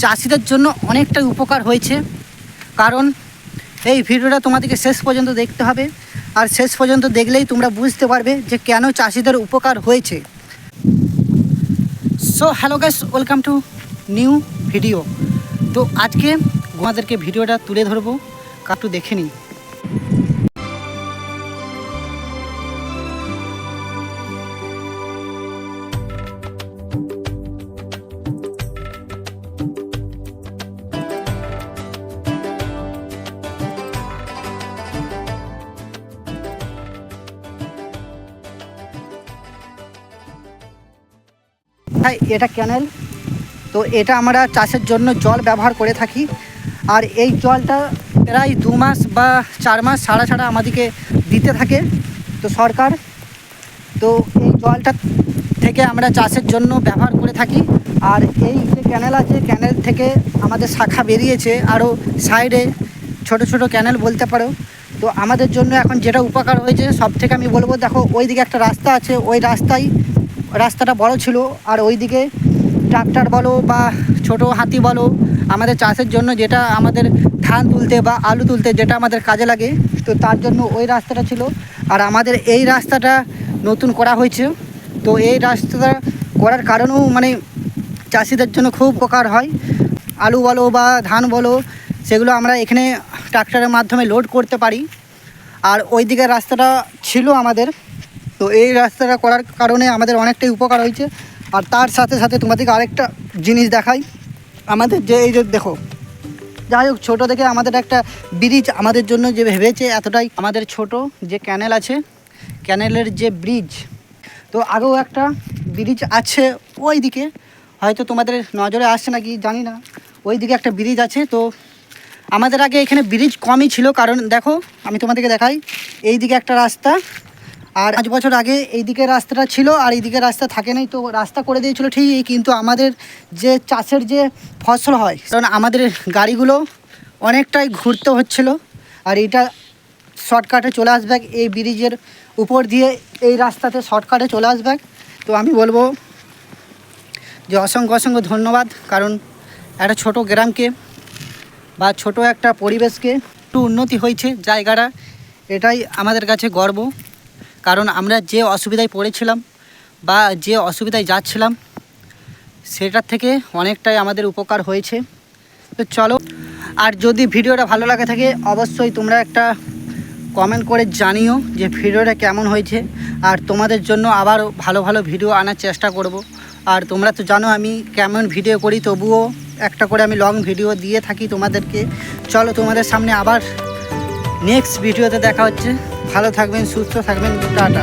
চাষিদের জন্য অনেকটাই উপকার হয়েছে। কারণ এই ভিডিওটা তোমাদেরকে শেষ পর্যন্ত দেখতে হবে, আর শেষ পর্যন্ত দেখলেই তোমরা বুঝতে পারবে যে কেন চাষিদের উপকার হয়েছে। So hello guys, welcome to new video. তো আজকে তোমাদেরকে ভিডিওটা তুলে ধরবো, একটু দেখে নিই। হ্যাঁ, এটা ক্যানেল। তো এটা আমরা চাষের জন্য জল ব্যবহার করে থাকি, আর এই জলটা প্রায় 2 মাস বা 4 মাস ছাড়া ছাড়া আমাদেরকে দিতে থাকে তো সরকার। তো এই জলটা থেকে আমরা চাষের জন্য ব্যবহার করে থাকি। আর এই যে ক্যানেল আছে, ক্যানেল থেকে আমাদের শাখা বেরিয়েছে আরও সাইডে ছোট ছোট ক্যানেল বলতে পারো। তো আমাদের জন্য এখন যেটা উপকার হয়েছে সব থেকে আমি বলবো, দেখো ওই দিকে একটা রাস্তা আছে, ওই রাস্তাটা বড় ছিল, আর ওই দিকে ট্রাক্টর বলো বা ছোট হাতি বলো, আমাদের চাষের জন্য যেটা আমাদের ধান তুলতে বা আলু তুলতে যেটা আমাদের কাজে লাগে, তো তার জন্য ওই রাস্তাটা ছিল। আর আমাদের এই রাস্তাটা নতুন করা হয়েছে। তো এই রাস্তাটা করার কারণেও মানে চাষিদের জন্য খুব উপকার হয়। আলু বলো বা ধান বলো, সেগুলো আমরা এখানে ট্রাক্টরের মাধ্যমে লোড করতে পারি। আর ওই দিকের রাস্তাটা ছিল আমাদের, তো এই রাস্তাটা করার কারণে আমাদের অনেকটাই উপকার হয়েছে। আর তার সাথে সাথে তোমাদেরকে আরেকটা জিনিস দেখাই, আমাদের যে এই যে দেখো, যাই হোক ছোটো থেকে আমাদের একটা ব্রিজ আমাদের জন্য যে ভেবেছে এতটাই। আমাদের ছোট যে ক্যানেল আছে, ক্যানেলের যে ব্রিজ, তো আগেও একটা ব্রিজ আছে ওই দিকে, হয়তো তোমাদের নজরে আসছে নাকি জানি না, ওই দিকে একটা ব্রিজ আছে। তো আমাদের আগে এখানে ব্রিজ কমই ছিল, কারণ দেখো আমি তোমাদেরকে দেখাই, এই দিকে একটা রাস্তা, আর 5 বছর আগে এই দিকে রাস্তাটা ছিল আর এই দিকে রাস্তা থাকে নাই। তো রাস্তা করে দিয়েছিল ঠিকই, কিন্তু আমাদের যে চাষের যে ফসল হয়, কারণ আমাদের গাড়িগুলো অনেকটাই ঘুরতে হচ্ছিল, আর এটা শর্টকাটে চলে আসবে এই ব্রিজের উপর দিয়ে, এই রাস্তাতে শর্টকাটে চলে আসবে। তো আমি বলবো যে অসংখ্য অসংখ্য ধন্যবাদ, কারণ একটা ছোট গ্রামকে বা ছোট একটা পরিবেশকে একটু উন্নতি হয়েছে জায়গাটা, এটাই আমাদের কাছে গর্ব। কারণ আমরা যে অসুবিধায় পড়েছিলাম বা যে অসুবিধায় যাচ্ছিলাম, সেটার থেকে অনেকটাই আমাদের উপকার হয়েছে। তো চলো, আর যদি ভিডিওটা ভালো লাগে থাকে অবশ্যই তোমরা একটা কমেন্ট করে জানিও যে ভিডিওটা কেমন হয়েছে, আর তোমাদের জন্য আবার ভালো ভালো ভিডিও আনার চেষ্টা করব। আর তোমরা তো জানো আমি কেমন ভিডিও করি, তবুও একটা করে আমি লং ভিডিও দিয়ে থাকি তোমাদেরকে। চলো, তোমাদের সামনে আবার নেক্সট ভিডিওতে দেখা হচ্ছে। ভালো থাকবেন, সুস্থ থাকবেন, টাটা।